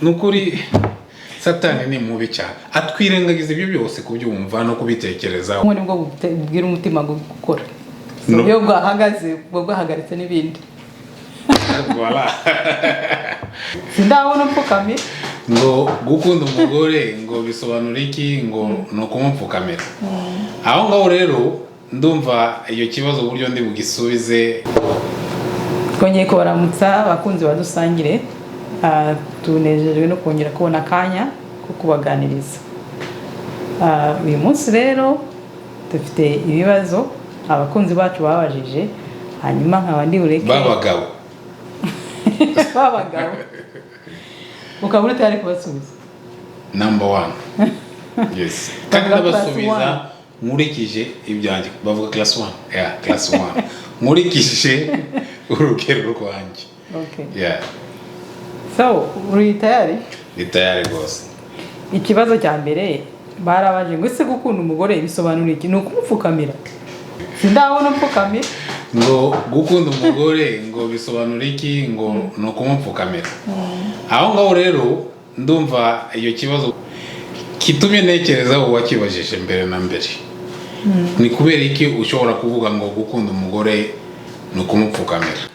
nukuri Satani ni mubi cyane atwirengagiza ibyo byose kubyumva no kubitekereza ngo nibwo bubwira umutima gukora iyo bwahagaze bwahagaritse n'ibindi voilà sindabona upfukamira ngo gukunda umugore ngo bisobanura iki ngo no kumupfukamira aho ngaho rero ndumva iyo kibazo uburyo ndi bugisubize twongeye kubaramutsa abakunzi badusangire tunejejwe no kongera kubona akanya ko kubaganiriza uyu munsi rero dufite ibibazo abakunzi bacu babajije hanyuma nk'abandi ureke babagabo ukaba utari kubasubiza number 1 yes kandi nabasubiza nkurikije ibyanjye bavuga class 1 class 1 nkurikije urugero rwanjye okay so uri tayari rwose ikibazo cya mbere barabaje ngo ese gukunda umugore bisobanura iki ni ukumupfukamira sindabona upfukamira ngo gukunda umugore ngo bisobanura iki ngo no kumupfukamira aho ngaho rero ndumva iyo kibazo kitumye ntekereza uwakibajije mbere na mbere ni kubera iki ushobora kuvuga ngo gukunda umugore no kumupfukamira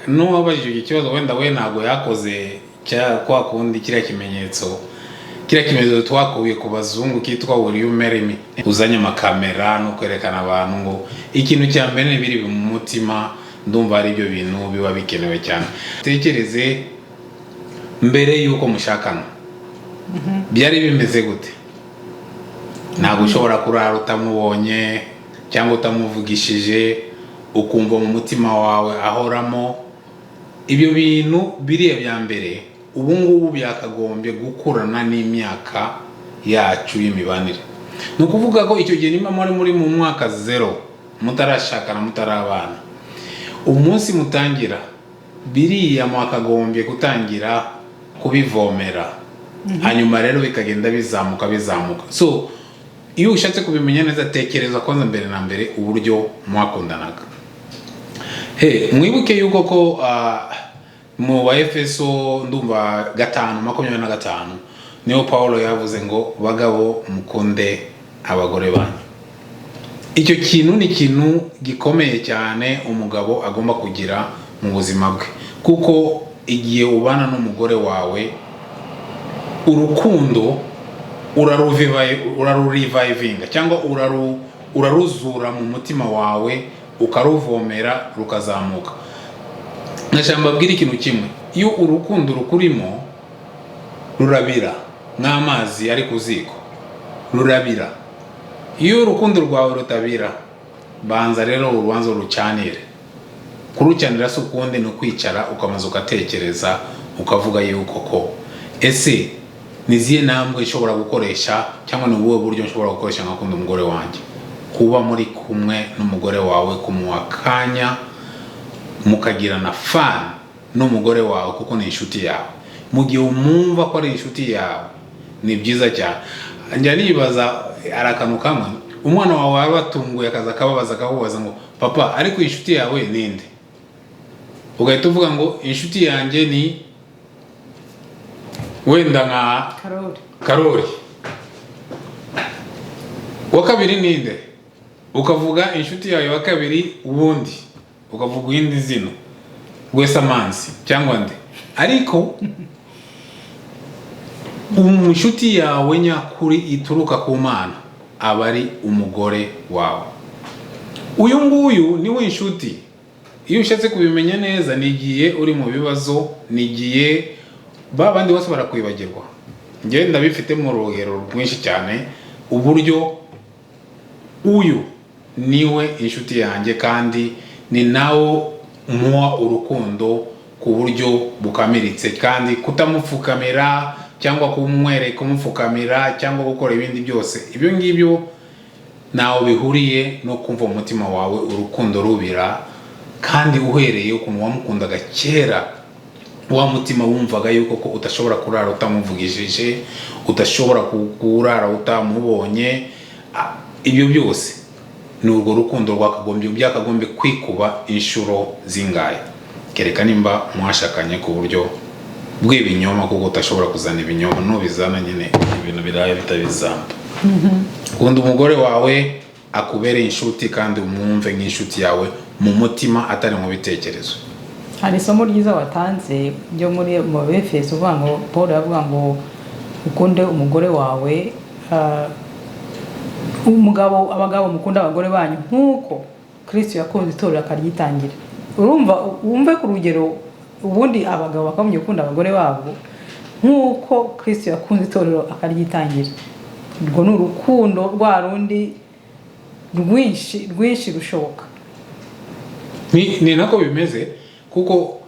n'uwabajije iki kibazo wenda we ntabwo yakoze kwa kundi kiriya kimenyetso twakuye ku bazungu kitwa will you marry me uzanye amakamera no kwerekana abantu ngo ikintu cya mbere n'ibiri mu mutima ndumva ari byo bintu biba bikenewe cyane tekereze mbere yuko mushakana byari bimeze gute ntabwo ushobora kurara utamubonye cyangwa utamuvugishije ukumva mu mutima wawe ahoramo ibyo bintu biriya bya mbere ubu ngubu byakagombye gukurana n'imyaka yacu y'imibanire ni ukuvuga ko icyo gihe niba muri mu mwaka 0 mutarashakana mutarabana umunsi mutangira biriya mwakagombye gutangira kubivomera hanyuma rero bikagenda bizamuka so iyo ushatse kubimenya neza tekereza kwanza mbere na mbere uburyo mwakundanaga mwibuke yuko ko mu Efeso ndumva 5:25 niho Paulo yavuze ngo bagabo mukunde abagore banyu. Icyo kintu ni ikintu gikomeye cyane umugabo agomba kugira mu buzima bwe, kuko igihe ubana n'umugore wawe urukundo urarurivivinga cyangwa uraruzura mu mutima wawe ukaruvomera rukazamuka. Nashamba bwira ikintu kimwe, iyo urukundo rukurimo rurabira nk'amazi ari ku ziko, rurabira. Iyo urukundo rwawe rutabira, banza rero urubanza rucanire. Kurucanira si ukundi ni ukwicara ukamaze ugatekereza ukavuga yuko ko ese niziye ntambwe ishobora gukoresha cyangwa ni ubuhe buryo nshobora gukoresha nkakunda umugore wanjye. Kuba muri kumwe n'umugore wawe kumuha akanya mukagirana fan n'umugore wawe kuko ni inshuti yawe. Mu gihe umwumva ko ari inshuti yawe ni byiza cyane. Njya nibaza arakantu kamwe, umwana wawe abatunguye akaza akababaza ngo papa ariko inshuti yawe ninde? Ugahita uvuga ngo inshuti yanjye ni wenda nka Karori. Wa kabiri ninde? Ukavuga inshuti yawe wa kabiri ubundi ukavuga indi zino Gwesa Mansi cyangwa nde. Ariko inshuti yawe nyakuri ituruka ku Mana aba ari umugore wawe. Uyu nguyu ni we inshuti. Iyo ushatse kubimenya neza, nigiye uri mu bibazo, nigiye babandi bose barakwibagirwa. Nge ndabifite mu rugero rwinshi cyane uburyo uyu niwe inshuti yanjye kandi ni nawo muha urukundo ku buryo bukamiritse, kandi kutamupfukamira cyangwa kumupfukamira cyangwa gukora ibindi byose. Ibyo ngibyo nawe bihuriye no kumva umutima wawe urukundo rubira, kandi uhereye ukuntu wamukundaga kera, wa mutima wumvaga yuko ko udashobora kurara utamuvugishije, udashobora kurara utamubonye. Ibyo byose ni urwo rukundo byakagombye kwikuba inshuro zingahe. Kereka nimba mwashakanye ku buryo bw'ibinyoma, kuko utashobora kuzana ibinyoma, nubizana nyine ibintu biraye bitabizamba. Kunda umugore wawe akubereye inshuti kandi umwumve nk'inshuti yawe mu mutima atari mu bitekerezo. Hari isomo ryiza watanze ryo muri mu Efeso uvuga ngo Paul yavuga ngo ukunde umugore wawe, abagabo mukunda abagore banyu nk'uko Kristo yakunze itorero akaryitangira. Urumva wumve ku rugero, ubundi abagabo bakamye gukunda abagore babo nk'uko Kristo yakunze itorero akaryitangira. Urwo ni urukundo rwa rundi rwinshi rushoboka. Ni nako bimeze, kuko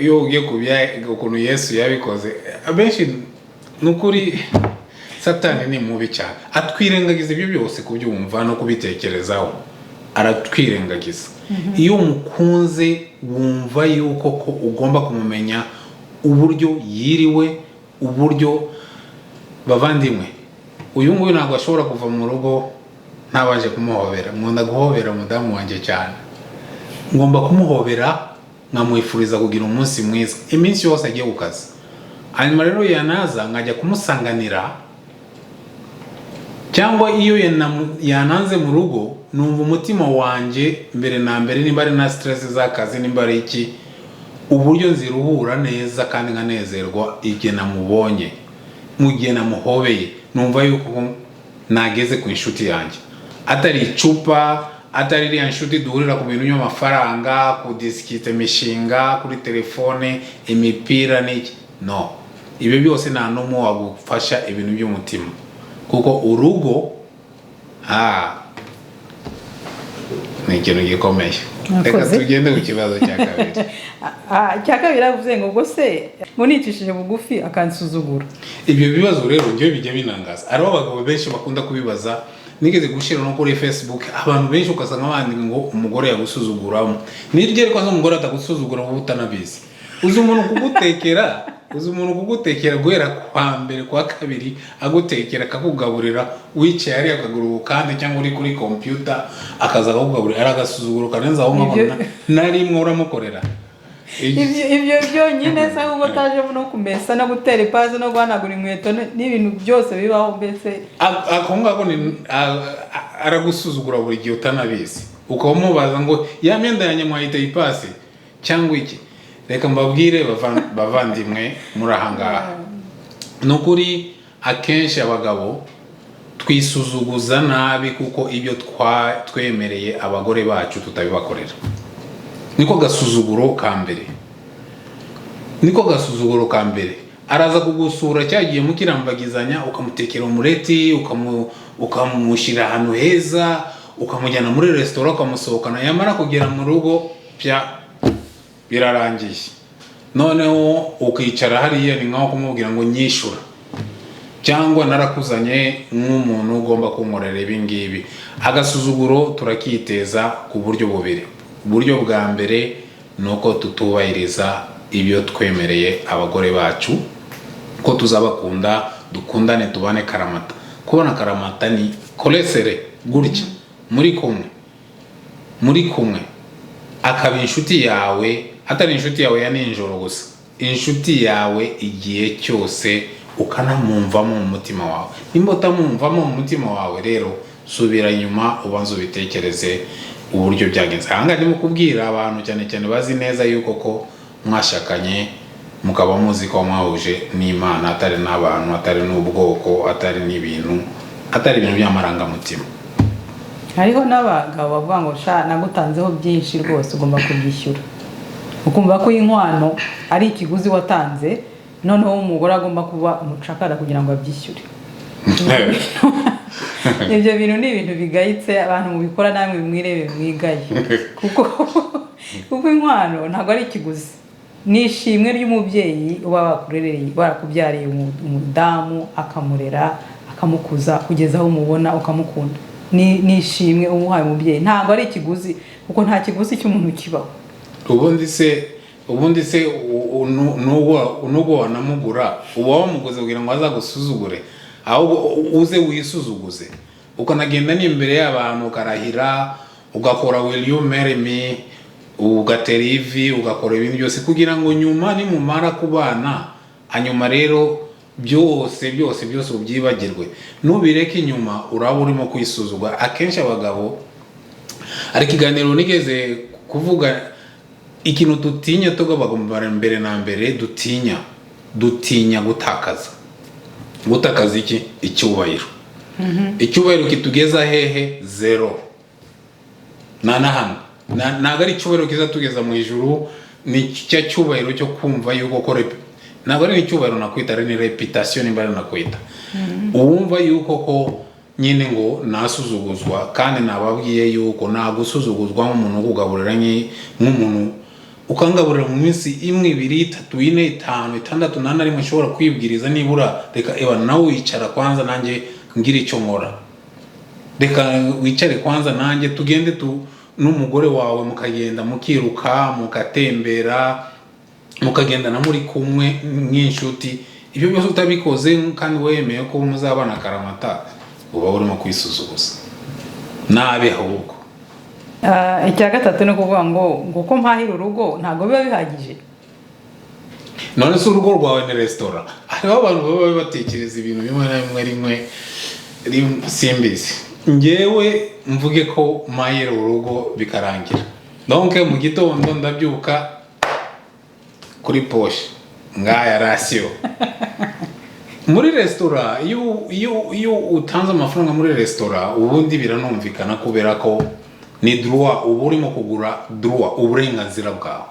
iyo ugiye kubya ukuntu Yesu yabikoze, abenshi nukuri Satani ni mubi cyane, atwirengagiza ibyo byose kubyumva no kubitekerezaho, aratwirengagiza. Iyo mukunze wumva yuko ko ugomba kumumenya uburyo yiriwe, uburyo bavandimwe. Uyu nguyu ntabwo ashobora kuva mu rugo ntabanje kumuhobera. Nkunda guhobera mudamu wanjye cyane, ngomba kumuhobera nkamwifuriza kugira umunsi mwiza iminsi yose agiye ku kazi. Hanyuma rero yanaza nkajya kumusanganira, cyangwa iyo yananze mu rugo numva umutima wanjye mbere na mbere, nimba ari na stress z'akazi, nimba ari iki, uburyo nziruhura neza kandi nkanezerwa igihe namubonye, mu gihe namuhobeye, numva yuko nageze ku inshuti yanjye, atari icupa, atari iriya nshuti duhurira ku bintu by'amafaranga, ku disikite imishinga kuri telefone, imipira n'iki. No, ibyo byose nta n'umwe wagufasha ibintu by'umutima, kuko urugo ni ikintu gikomeye. Reka tugende ku kibazo cya kabiri. Cya kabiri avuze ngo ubwo se municishije bugufi akansuzugura. Ibyo bibazo rero njye bijya binangaza. Ari abagabo benshi bakunda kubibaza. Nigeze gushira no kuri Facebook, abantu benshi ukasanga bandika ngo umugore yagusuzuguramo. Niryo ariko zo umugore atagusuzugura wowe utanabizi. Uzi umuntu kugutekera guhera kwa mbere kwa kabiri, agutekera akakugaburira wicaye ari akaguru kandi cyangwa uri kuri computer akaza kukugaburira, aragasuzuguro kanenza aho nkabona nari mwe uramukorera. Ibyo byonyine se ubwo taje no kumesa no gutera ipazi no guhanagura inkweto n'ibintu byose bibaho, mbese akonga ko ni aragusuzugura buri gihe utanabizi, ukamubaza ngo ya myenda yanjye mwahita ipasi cyangwa iki. Reka mbabwire bavandimwe muri ahangaha, nukuri akenshi abagabo twisuzuguza nabi kuko ibyo twemereye abagore bacu tutabibakorera. Niko gasuzuguro ka mbere, araza kugusura cyagiye mukirambagizanya, ukamutekera umureti, ukamushyira ahantu heza, ukamujyana muri restaurant, ukamusohokana, yamara kugera mu rugo birarangiye. Noneho ukicara hariya ni nkaho kumubwira ngo nyishura, cyangwa narakuzanye nk'umuntu ugomba kunkorera ibi ngibi. Agasuzuguro turakiteza ku buryo bubiri. Uburyo bwa mbere nuko tutubahiriza ibyo twemereye abagore bacu, ko tuzabakunda, dukundane, tubane karamata. Kubona karamata ni kolesere gutya, muri kumwe akaba inshuti yawe, atari inshuti yawe ya ninjoro gusa, inshuti yawe igihe cyose, ukanamwumvamo mu mutima wawe. Nimba utamwumvamo mu mutima wawe rero subira inyuma ubanze ubitekereze uburyo byagenze. Ahanga ndimo kubwira abantu cyane cyane bazi neza yuko ko mwashakanye mukaba muzi ko mwahuje n'Imana, atari n'abantu, atari n'ubwoko, atari n'ibintu, atari ibintu by'amarangamutima. Hariho n'abagabo bavuga ngo nagutanzeho byinshi rwose ugomba kubyishyura, ukumva ko inkwano ari ikiguzi watanze, noneho umugore agomba kuba umucakara kugira ngo abyishyure. Ibyo bintu ni ibintu bigayitse, abantu mubikora namwe mwirebe mwigaye, kuko inkwano ntabwo ari ikiguzi, ni ishimwe ry'umubyeyi uba barakubyariye umudamu, akamurera akamukuza kugeza aho umubona ukamukunda. Ni ishimwe umuhaye umubyeyi, ntabwo ari ikiguzi, kuko nta kiguzi cy'umuntu kibaho. ubundi se nubwo wanamugura uba wamuguze kugira ngo azagusuzugure, ahubwo uze wisuzuguze, ukanagenda n'imbere y'abantu ukarahira, ugakora will you marry me, ugatera ivi ugakora ibintu byose kugira ngo nyuma nimumara kubana hanyuma rero byose ubyibagirwe nubireke inyuma uraba urimo kwisuzugwa. Akenshi abagabo ari ikiganiro nigeze kuvuga ikintu dutinya tugomba mbere na mbere dutinya gutakaza iki icyubahiro. Icyubahiro kitugeza hehe? Zero. Hano ntabwo ari icyubahiro kiza tugeza mu ijuru, ni cya cyubahiro cyo kumva yuko ntabwo ari icyubahiro nakwita, ari ni reputation niba nakwita. Uwumva yuko ko nyine ngo nasuzuguzwa, kandi nababwiye yuko nagusuzuguzwa nk'umuntu ukugaburira nk'umuntu ukangaburira mu minsi 1, 2, 3, 4, 5, 6, 8 rimwe ushobora kwibwiriza nibura reka nawe wicara kwanza nanjye ngira icyo nkora, reka wicare kwanza nanjye tugende n'umugore wawe mukagenda mukiruka mukatembera mukagendana muri kumwe nk'inshuti. Ibyo byose utabikoze kandi wemeye ko muzabana karamata uba urimo kwisuzuguza nabe ahubwo. Icya gatatu ni ukuvuga ngo ko mpahira urugo ntabwo biba bihagije. None se urugo rwawe ni resitora? Hariho abantu baba batekereza ibintu bimwe na rimwe simbizi. Njyewe mvuge ko mpahira urugo bikarangira, donc mu gitondo ndabyuka kuri poshe ngaya ratio. Muri resitora iyo utanze amafaranga muri resitora ubundi biranumvikana kubera ko ni droit, uba urimo kugura droit, uburenganzira bwawe.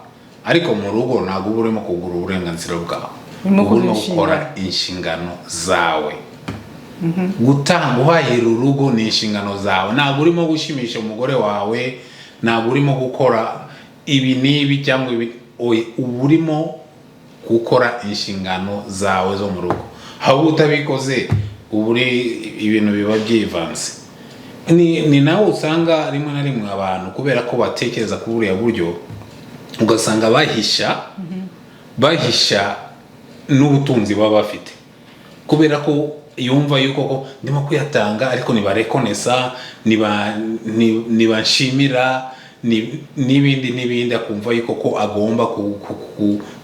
Ariko mu rugo ntabwo uba urimo kugura uburenganzira bwawe, urimo gukora inshingano zawe. Guhahira urugo ni inshingano zawe, ntabwo urimo gushimisha umugore wawe, ntabwo urimo gukora ibi n'ibi cyangwa ibi. Uba urimo gukora inshingano zawe zo mu rugo. Aho utabikoze ibintu biba byivanze. Ni nawe usanga rimwe na rimwe abantu kubera ko batekereza ku buriya buryo ugasanga bahisha n'ubutunzi baba bafite, kubera ko yumva yuko ko ndimo kuyatanga ariko nibarekonesa nibanshimira n'ibindi akumva yuko ko agomba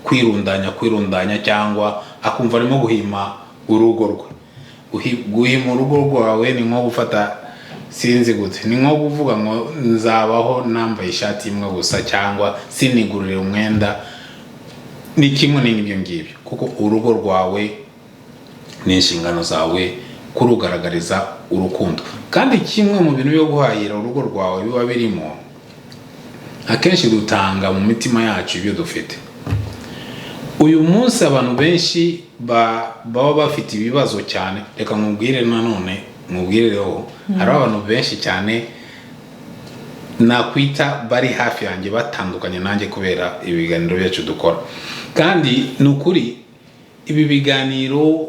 kwirundanya cyangwa akumva arimo guhima urugo rwe. Guhima urugo rwawe ni nko gufata sinzi gute, ni nko kuvuga ngo nzabaho nambaye ishati imwe gusa cyangwa sinigurire umwenda. Ni kimwe n'ibyo ngibyo, kuko urugo rwawe ni inshingano zawe kurugaragariza urukundo. Kandi kimwe mu bintu byo guhahira urugo rwawe biba birimo, akenshi dutanga mu mitima yacu ibyo dufite. Uyu munsi abantu benshi baba bafite ibibazo cyane. Reka nkubwireho hari abantu benshi cyane nakwita bari hafi yanjye batandukanye nanjye kubera ibiganiro byacu dukora. Kandi ni ukuri ibi biganiro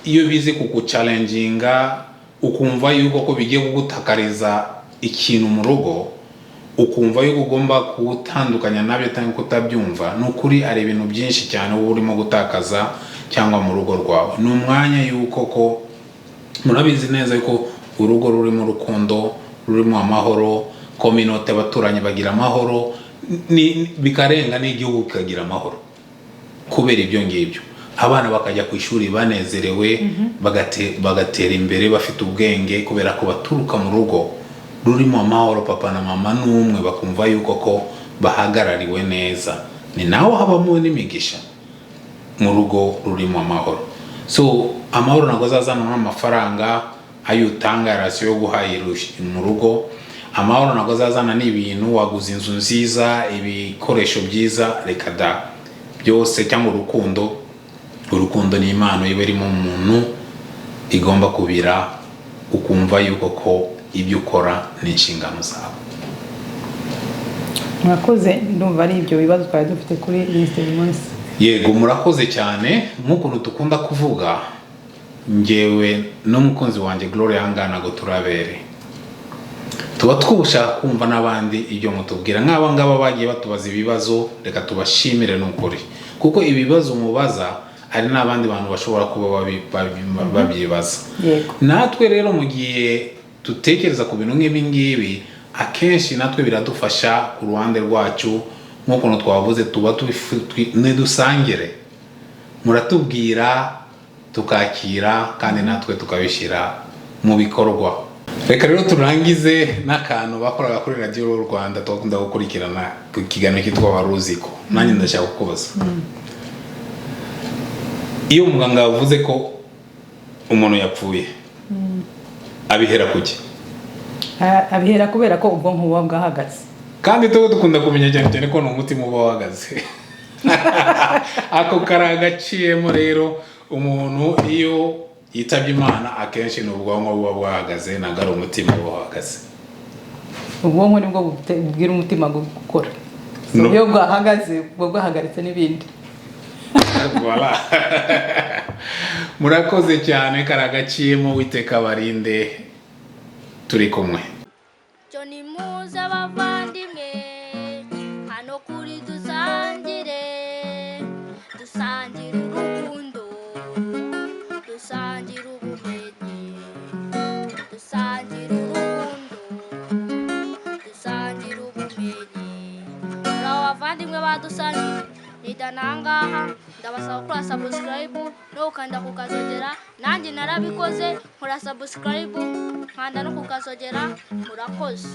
iyo bize kuguchallenginga ukumva yuko ko bigiye kugutakariza ikintu mu rugo, ukumva yuko ugomba gutandukanya nabyo cyangwa kutabyumva, ni ukuri ari ibintu byinshi cyane uba urimo gutakaza cyangwa mu rugo rwawe. Ni umwanya yuko ko murabizi neza yuko urugo rurimo urukundo, rurimo amahoro, community abaturanyi bagira amahoro, bikarenga n'igihugu kikagira amahoro. Kubera ibyo ngibyo abana bakajya ku ishuri banezerewe, bagatera imbere bafite ubwenge, kubera ko baturuka mu rugo rurimo amahoro, papa na mama n'umwe bakumva yuko ko bahagarariwe neza. Ni naho habamo n'imigisha mu rugo rurimo amahoro. So amahoro ntabwo azazana n'amafaranga ayo utanga rasiyo yo guhahira mu rugo. Amahoro ntabwo azazana n'ibintu waguze inzu nziza, ibikoresho byiza, reka da. Byose cyangwa urukundo ni impano iba iri mu muntu igomba kubira, ukumva yuko ko ibyo ukora ni inshingano zawe. Murakoze, ndumva ari ibyo bibazo twari dufite kuri liste y'umunsi. Yego, murakoze cyane. Nk'ukuntu dukunda kuvuga, njyewe n'umukunzi wanjye Gloria Hangana ngo turabere, tuba twushaka kumva n'abandi ibyo mutubwira. Nk'aba ngaba bagiye batubaza ibibazo, reka tubashimire n'ukuri, kuko ibibazo mubaza hari n'abandi bantu bashobora kuba babyibaza. Natwe rero mu gihe dutekereza ku bintu nk'ibi ngibi, akenshi natwe biradufasha ku ruhande rwacu nk'ukuntu twavuze tuba nidusangire muratubwira tukakira kandi natwe tukabishyira mu bikorwa. Reka rero turangize n'akantu bakoraga kuri radiyo Rwanda twakunda gukurikirana ku kiganiro cyitwa Waruziko. Nanjye ndashaka kukubaza, iyo umuganga yavuze ko umuntu yapfuye abihera kuki? Abihera kubera ko ubwonko buba bwahagaze, kandi tuba dukunda kumenya cyane cyane ko n'umutima uba wahagaze. Ako karagaciyemo rero umuntu iyo yitabye Imana akenshi n'ubwonko buba bwahagaze, ntabwo ari umutima uba wahagaze. Ubwonko nibwo bubwira umutima gukora, iyo bwahagaze bwo bwahagaritse n'ibindi. Voilà. Murakoze cyane, karagaciyemo, Uwiteka barinde, turi kumwe. Joni muze bavandimwe hano kuri dusangire urukundo, dusangire ubumenyi, dusangire urukundo, dusangire ubumenyi. Abavandimwe badusangire nidanangaha ndabasaba kuri subscribe no ukanda kukazogera. Nanjye narabikoze nkora subscribe nkanda no kukazogera. Murakoze.